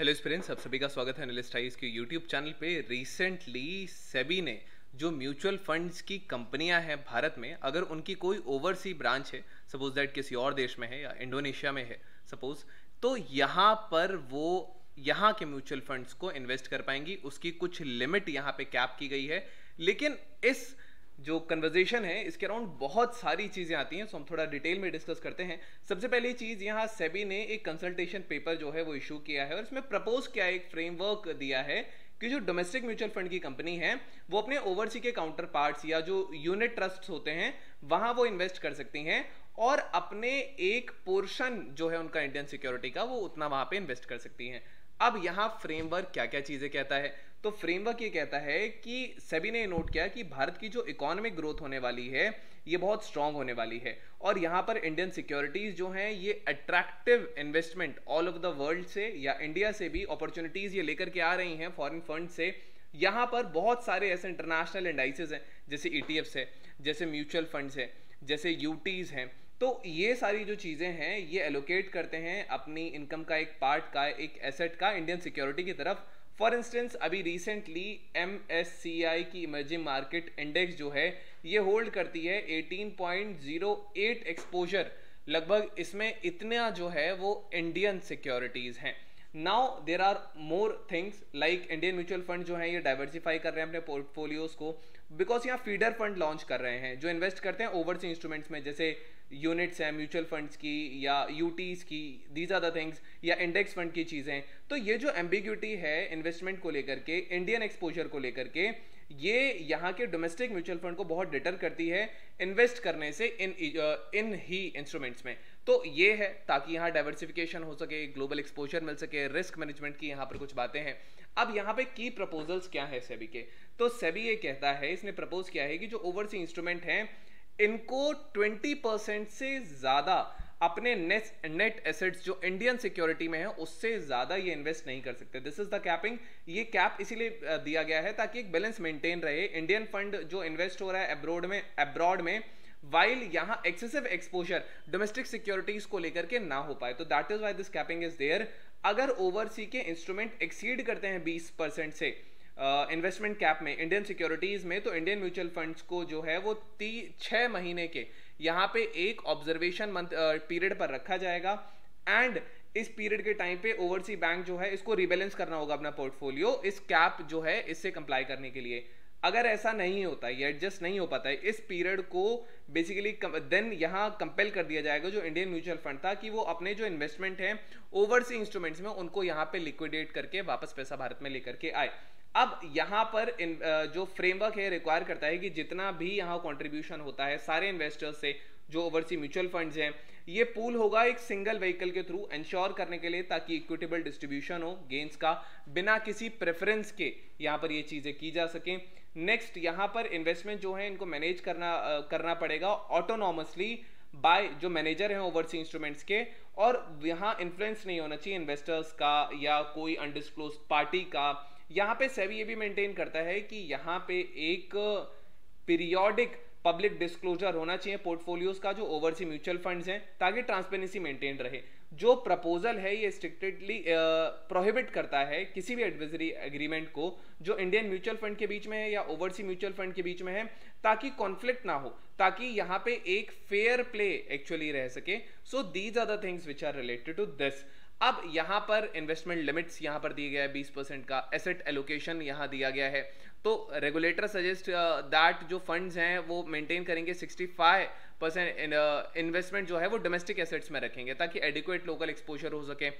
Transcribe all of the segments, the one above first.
Hello students, आप सभी का स्वागत है एनालिस्ट आईज के यूट्यूब चैनल पे। रिसेंटली सेबी ने जो म्यूचुअल फंड्स की कंपनियां हैं भारत में, अगर उनकी कोई ओवरसी ब्रांच है, सपोज दैट किसी और देश में है या इंडोनेशिया में है सपोज, तो यहाँ पर वो यहाँ के म्यूचुअल फंड्स को इन्वेस्ट कर पाएंगी। उसकी कुछ लिमिट यहाँ पे कैप की गई है, लेकिन इस जो कन्वर्जेशन है इसके अराउंड बहुत सारी चीजें आती हैं, सो हम थोड़ा डिटेल में डिस्कस करते हैं। सबसे पहली चीज, यहाँ सेबी ने एक कंसल्टेशन पेपर जो है वो इशू किया है और इसमें प्रपोज किया, एक फ्रेमवर्क दिया है कि जो डोमेस्टिक म्यूचुअल फंड की कंपनी है वो अपने ओवरसी के काउंटर पार्ट्स या जो यूनिट ट्रस्ट होते हैं वहां वो इन्वेस्ट कर सकती हैं और अपने एक पोर्शन जो है उनका इंडियन सिक्योरिटी का वो उतना वहां पे इन्वेस्ट कर सकती हैं। अब यहाँ फ्रेमवर्क क्या क्या चीजें कहता है, तो फ्रेमवर्क ये कहता है कि सेबी ने नोट किया कि भारत की जो इकोनॉमिक ग्रोथ होने वाली है ये बहुत स्ट्रांग होने वाली है और यहाँ पर इंडियन सिक्योरिटीज जो हैं ये attractive investment all over the world से या इंडिया से भी अपॉर्चुनिटीज ये लेकर के आ रही हैं फॉरेन फंड से। यहाँ पर बहुत सारे ऐसे इंटरनेशनल इंडाइसेस हैं, जैसे ईटीएफ्स है, जैसे म्यूचुअल फंड्स है, जैसे यूटीज हैं, तो ये सारी जो चीजें हैं ये एलोकेट करते हैं अपनी इनकम का एक पार्ट का, एक एसेट का इंडियन सिक्योरिटी की तरफ। फॉर इंस्टेंस अभी रिसेंटली MSCI की इमर्जिंग मार्केट इंडेक्स जो है ये होल्ड करती है 18.08 एक्सपोजर, लगभग इसमें इतना जो है वो इंडियन सिक्योरिटीज हैं। Now there are more things like Indian mutual fund जो है ये डाइवर्सिफाई कर रहे हैं अपने पोर्टफोलियोज को, बिकॉज यहाँ फीडर फंड लॉन्च कर रहे हैं जो इन्वेस्ट करते हैं ओवरसीज इंस्ट्रूमेंट्स में, जैसे यूनिट्स हैं म्यूचुअल फंड्स की या यूटीज की, दीज आर द थिंग्स, या इंडेक्स फंड की चीजें। तो ये जो एम्बिग्यूटी है इन्वेस्टमेंट को लेकर के, इंडियन एक्सपोजर को लेकर के, ये यहाँ के डोमेस्टिक म्यूचुअल फंड को बहुत डिटर करती है इन्वेस्ट करने से इन ही इंस्ट्रूमेंट्स में। तो ये है ताकि यहाँ डाइवर्सिफिकेशन हो सके, ग्लोबल एक्सपोजर मिल सके, रिस्क मैनेजमेंट की यहाँ पर कुछ बातें हैं। अब यहाँ पे की प्रपोजल्स क्या है सेबी के, तो सेबी ये कहता है, इसने प्रपोज किया है कि जो ओवरसी इंस्ट्रूमेंट हैं इनको 20% से ज्यादा अपने नेट एसेट्स जो इंडियन सिक्योरिटी में है उससे ज्यादा ये इन्वेस्ट नहीं कर सकते। This is the capping. ये कैप इसीलिए दिया गया है ताकि एक बैलेंस मेंटेन रहे, इंडियन फंड जो इन्वेस्ट हो रहा है अब्रॉड में वाइल यहाँ एक्सेसिव एक्सपोजर डोमेस्टिक सिक्योरिटीज को लेकर के ना हो पाए, तो that is why this capping is there. अगर ओवरसी के इंस्ट्रूमेंट एक्सीड करते हैं 20% से इन्वेस्टमेंट कैप में इंडियन सिक्योरिटीज में, तो इंडियन म्यूचुअल फंड्स को जो है वो 6 महीने के यहाँ पे एक ऑब्जर्वेशन मंथ पीरियड पर रखा जाएगा एंड इस पीरियड के टाइम पे ओवरसी बैंक जो है इसको रिबैलेंस करना होगा अपना पोर्टफोलियो इस कैप जो है इससे कंप्लाई करने के लिए। अगर ऐसा नहीं होता, ये एडजस्ट नहीं हो पाता है इस पीरियड को, बेसिकली देन यहाँ कंपेल कर दिया जाएगा जो इंडियन म्यूचुअल फंड था कि वो अपने जो इन्वेस्टमेंट है ओवरसी इंस्ट्रूमेंट्स में उनको यहाँ पे लिक्विडेट करके वापस पैसा भारत में लेकर के आए। अब यहाँ पर जो फ्रेमवर्क है रिक्वायर करता है कि जितना भी यहाँ कंट्रीब्यूशन होता है सारे इन्वेस्टर्स से जो ओवरसी म्यूचुअल फंड्स हैं, ये पूल होगा एक सिंगल व्हीकल के थ्रू इंश्योर करने के लिए ताकि इक्विटेबल डिस्ट्रीब्यूशन हो गेन्स का, बिना किसी प्रेफरेंस के यहाँ पर ये चीजें की जा सके। नेक्स्ट, यहाँ पर इन्वेस्टमेंट जो है इनको मैनेज करना पड़ेगा ऑटोनॉमसली बाय जो मैनेजर हैं ओवरसी इंस्ट्रूमेंट्स के, और यहाँ इन्फ्लुएंस नहीं होना चाहिए इन्वेस्टर्स का या कोई अनडिस्क्लोज्ड पार्टी का। यहाँ पे सेबी ये भी मेंटेन करता है कि यहाँ पे एक पीरियोडिक पब्लिक डिस्क्लोजर होना चाहिए पोर्टफोलियोज का जो ओवरसी म्यूचुअल फंड्स हैं, ताकि ट्रांसपेरेंसी मेंटेन रहे। जो प्रपोजल है ये स्ट्रिक्टली प्रोहिबिट करता है किसी भी एडवाइजरी एग्रीमेंट को जो इंडियन म्यूचुअल फंड के बीच में है या ओवरसी म्यूचुअल फंड के बीच में है, ताकि कॉन्फ्लिक्ट ना हो, ताकि यहाँ पे एक फेयर प्ले एक्चुअली रह सके। So these are the things which are related to this. अब यहाँ पर इन्वेस्टमेंट लिमिट्स यहाँ पर दिया गया है 20% का, एसेट एलोकेशन यहाँ दिया गया है। तो रेगुलेटर सजेस्ट दैट जो फंड्स हैं वो मेंटेन करेंगे 65% इन्वेस्टमेंट जो है वो डोमेस्टिक एसेट्स में रखेंगे ताकि एडिक्वेट लोकल एक्सपोजर हो सके।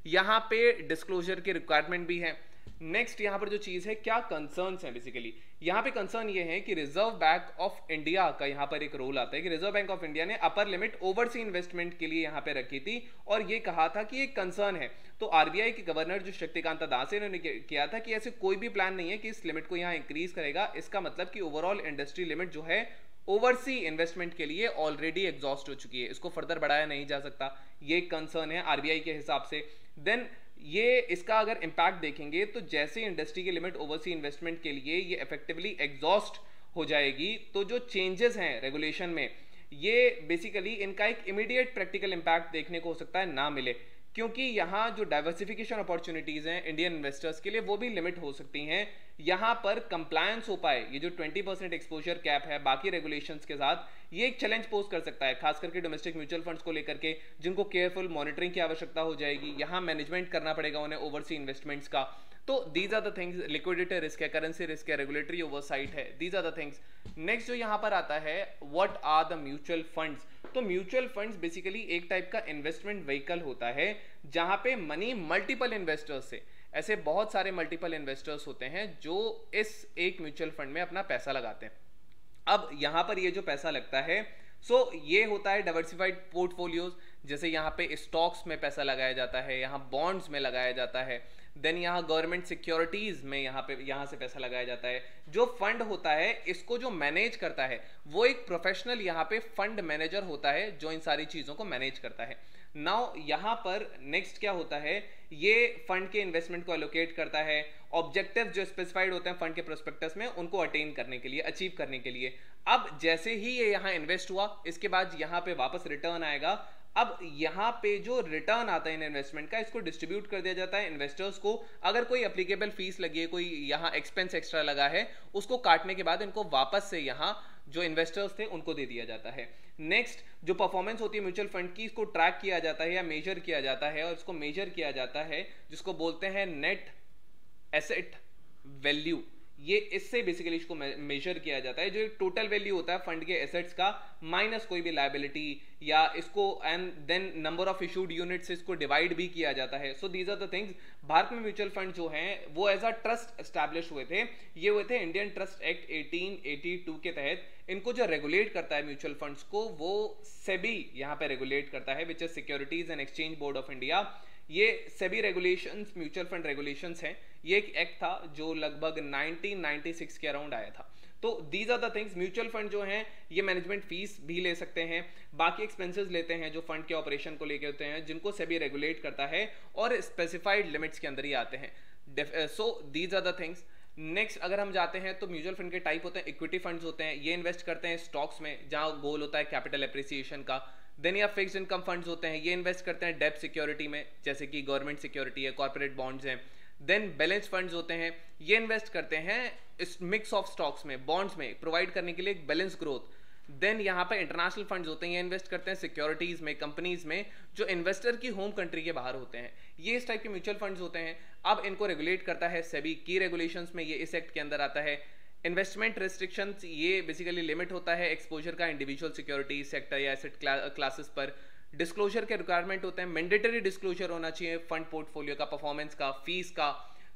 यहाँ पे डिस्क्लोजर की रिक्वायरमेंट भी है। नेक्स्ट यहाँ पर जो चीज है, क्या कंसर्न्स हैं, बेसिकली यहाँ पे कंसर्न ये है कि रिजर्व बैंक ऑफ इंडिया का यहाँ पर एक रोल आता है कि रिजर्व बैंक ऑफ इंडिया ने अपर लिमिट ओवरसी इन्वेस्टमेंट के लिए यहाँ पे रखी थी और ये कहा था कि एक कंसर्न है। तो आरबीआई के गवर्नर जो शक्तिकांता दास है उन्होंने किया था कि ऐसे कोई भी प्लान नहीं है कि इस लिमिट को यहाँ इंक्रीज करेगा। इसका मतलब कि ओवरऑल इंडस्ट्री लिमिट जो है ओवरसी इन्वेस्टमेंट के लिए ऑलरेडी एग्जॉस्ट हो चुकी है, इसको फर्दर बढ़ाया नहीं जा सकता। ये कंसर्न है आरबीआई के हिसाब से। देन ये इसका अगर इंपैक्ट देखेंगे तो जैसे इंडस्ट्री की लिमिट ओवरसी इन्वेस्टमेंट के लिए ये इफेक्टिवली एग्जॉस्ट हो जाएगी, तो जो चेंजेस हैं रेगुलेशन में ये बेसिकली इनका एक इमीडिएट प्रैक्टिकल इंपैक्ट देखने को हो सकता है ना मिले। क्योंकि यहाँ जो डाइवर्सिफिकेशन अपॉर्चुनिटीज हैं इंडियन इन्वेस्टर्स के लिए वो भी लिमिट हो सकती हैं। यहाँ पर कंप्लायंस हो पाए, ये जो 20% एक्सपोजर कैप है बाकी रेगुलेशंस के साथ, ये एक चैलेंज पोज कर सकता है, खास करके डोमेस्टिक म्यूचुअल फंड्स को लेकर के, जिनको केयरफुल मॉनिटरिंग की आवश्यकता हो जाएगी। यहाँ मैनेजमेंट करना पड़ेगा उन्हें ओवरसी इन्वेस्टमेंट्स का। तो these are the things, liquidity risk है, करेंसी रिस्क है, रेगुलेटरी ओवरसाइट है, these are the things. Next जो यहाँ पर आता है, what are the mutual funds. तो म्यूचुअल फंड्स बेसिकली एक टाइप का इन्वेस्टमेंट व्हीकल होता है जहां पे मनी मल्टीपल इन्वेस्टर्स से, ऐसे बहुत सारे मल्टीपल इन्वेस्टर्स होते हैं जो इस एक म्यूचुअल फंड में अपना पैसा लगाते हैं। अब यहां पर ये जो पैसा लगता है, ये होता है डाइवर्सिफाइड पोर्टफोलियोज। जैसे यहाँ पे स्टॉक्स में पैसा लगाया जाता है, यहाँ बॉन्ड्स में लगाया जाता है, देन यहाँ गवर्नमेंट सिक्योरिटीज में यहाँ से पैसा लगाया जाता है। जो फंड होता है इसको जो मैनेज करता है वो एक प्रोफेशनल यहाँ पे फंड मैनेजर होता है जो इन सारी चीजों को मैनेज करता है। नाउ यहाँ पर नेक्स्ट क्या होता है, ये फंड के इन्वेस्टमेंट को एलोकेट करता है, ऑब्जेक्टिव जो स्पेसिफाइड होते हैं फंड के प्रोस्पेक्टस में उनको अटेन करने के लिए, अचीव करने के लिए। अब जैसे ही ये यहाँ इन्वेस्ट हुआ, इसके बाद यहाँ पे वापस रिटर्न आएगा। अब यहाँ पे जो रिटर्न आता है इन इन्वेस्टमेंट का, इसको डिस्ट्रीब्यूट कर दिया जाता है इन्वेस्टर्स को। अगर कोई एप्लीकेबल फीस लगी है, कोई यहाँ एक्सपेंस एक्स्ट्रा लगा है, उसको काटने के बाद इनको वापस से यहाँ जो इन्वेस्टर्स थे उनको दे दिया जाता है। नेक्स्ट जो परफॉर्मेंस होती है म्यूचुअल फंड की, इसको ट्रैक किया जाता है या मेजर किया जाता है, और इसको मेजर किया जाता है जिसको बोलते हैं नेट एसेट वैल्यू। ये इससे बेसिकली इसको मेजर किया जाता है, जो टोटल वैल्यू होता है फंड के एसेट्स का माइनस कोई भी लायबिलिटी, या इसको and then number of issued unit से इसको डिवाइड भी किया जाता है। So these are the things. Bharat में म्यूचुअल फंड जो हैं वो एज अ ट्रस्ट एस्टैब्लिश हुए थे। ये हुए थे इंडियन ट्रस्ट एक्ट 1882 के तहत। इनको जो रेगुलेट करता है म्यूचुअल फंड्स को, वो सेबी यहाँ पे रेगुलेट करता है, which is securities and exchange board of India. ये SEBI regulations, mutual fund regulations हैं। ये एक एक्ट था जो लगभग 1996 के अराउंड आया था। तो these are the things. Mutual fund जो हैं ये मैनेजमेंट फीस भी ले सकते हैं, बाकी एक्सपेंसेस लेते हैं जो फंड के ऑपरेशन को लेके होते हैं, जिनको सेबी रेगुलेट करता है और स्पेसिफाइड लिमिट्स के अंदर ही आते हैं। So these are the things. Next अगर हम जाते हैं तो म्यूचुअल फंड के टाइप होते हैं, इक्विटी फंड्स होते हैं, ये इन्वेस्ट करते हैं स्टॉक्स में जहां गोल होता है कैपिटल एप्रिसिएशन का। देन या फिक्स्ड इनकम फंड्स होते हैं, ये इन्वेस्ट करते हैं डेब्ट सिक्योरिटी में, जैसे कि गवर्नमेंट सिक्योरिटी है, कॉर्पोरेट बॉन्ड्स हैं। देन बैलेंस फंड्स होते हैं, ये इन्वेस्ट करते हैं इस मिक्स ऑफ स्टॉक्स में, बॉन्ड्स में, प्रोवाइड करने के लिए एक बैलेंस ग्रोथ। देन यहाँ पे इंटरनेशनल फंड्स होते हैं, ये इन्वेस्ट करते हैं सिक्योरिटीज में, कंपनीज में जो इन्वेस्टर की होम कंट्री के बाहर होते हैं। ये इस टाइप के म्यूचुअल फंड्स होते हैं। अब इनको रेगुलेट करता है सेबी की रेगुलेशंस में, ये इस एक्ट के अंदर आता है। इन्वेस्टमेंट रिस्ट्रिक्शंस, ये बेसिकली लिमिट होता है एक्सपोजर का इंडिविजुअल सिक्योरिटी सेक्टर या एसेट क्लासेस पर। डिस्क्लोजर के रिक्वायरमेंट होते हैं, मैंडेटरी डिस्क्लोजर होना चाहिए फंड पोर्टफोलियो का, परफॉर्मेंस का, फीस का।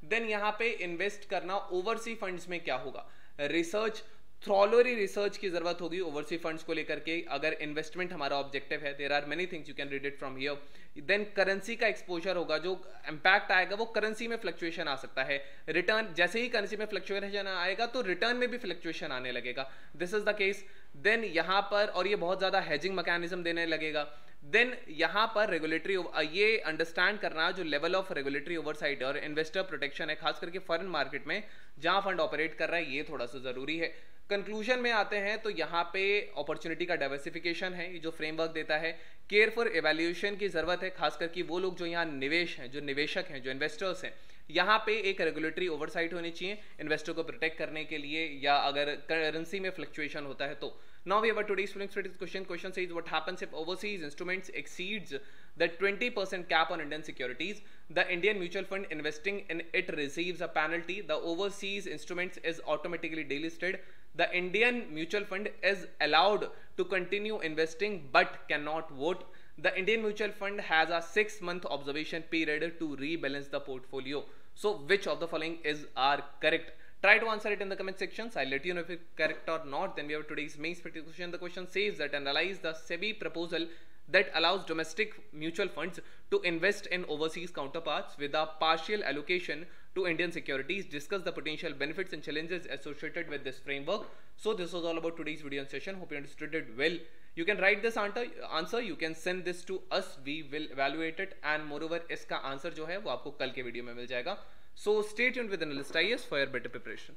देन यहाँ पे इन्वेस्ट करना ओवरसी फंड्स में क्या होगा, रिसर्च, थ्रॉलरी रिसर्च की जरूरत होगी ओवरसी फंड्स को लेकर के, अगर इन्वेस्टमेंट हमारा ऑब्जेक्टिव है। There are many things, you can read it from here. Then currency का एक्सपोजर होगा, जो इंपैक्ट आएगा वो करेंसी में फ्लक्चुएशन आ सकता है। रिटर्न, जैसे ही करेंसी में फ्लक्चुएशन आएगा तो रिटर्न में भी फ्लक्चुएशन आने लगेगा, this is the case. Then यहाँ पर, और ये बहुत ज्यादा हेजिंग मैकेनिज्म देने लगेगा। देन यहाँ पर रेगुलेटरी, ये अंडरस्टैंड करना जो लेवल ऑफ रेगुलेटरी ओवरसाइट और इन्वेस्टर प्रोटेक्शन है, खास करके फॉरेन मार्केट में जहां फंड ऑपरेट कर रहा है, ये थोड़ा सा जरूरी है। कंक्लूजन में आते हैं तो यहाँ पे अपॉर्चुनिटी का डाइवर्सिफिकेशन है, ये जो फ्रेमवर्क देता है। केयरफुल एवेल्यूएशन की जरूरत है, खास करके वो लोग जो यहाँ निवेश हैं, जो निवेशक हैं, जो इन्वेस्टर्स हैं, यहाँ पे एक रेगुलेटरी ओवरसाइट होनी चाहिए इन्वेस्टर को प्रोटेक्ट करने के लिए, या अगर करेंसी में फ्लक्चुएशन होता है तो। Now we have our today's question. Question says, what happens if overseas instruments exceeds the 20% cap on Indian securities? The Indian mutual fund investing in it receives a penalty. The overseas instruments is automatically delisted. The Indian mutual fund is allowed to continue investing but cannot vote. The Indian mutual fund has a 6-month observation period to rebalance the portfolio. So which of the following are correct? Try to answer it in the comment sections. I'll let you know if it's correct or not. Then we have today's main question. The question says that analyze the SEBI proposal that allows domestic mutual funds to invest in overseas counterparts with a partial allocation to Indian securities. Discuss the potential benefits and challenges associated with this framework. So this was all about today's video and session. Hope you understood it well. You can write this answer. You can send this to us. We will evaluate it. And moreover, इसका answer जो है वो आपको कल के video में मिल जाएगा. So stay tuned with Analyst IAS for your better preparation.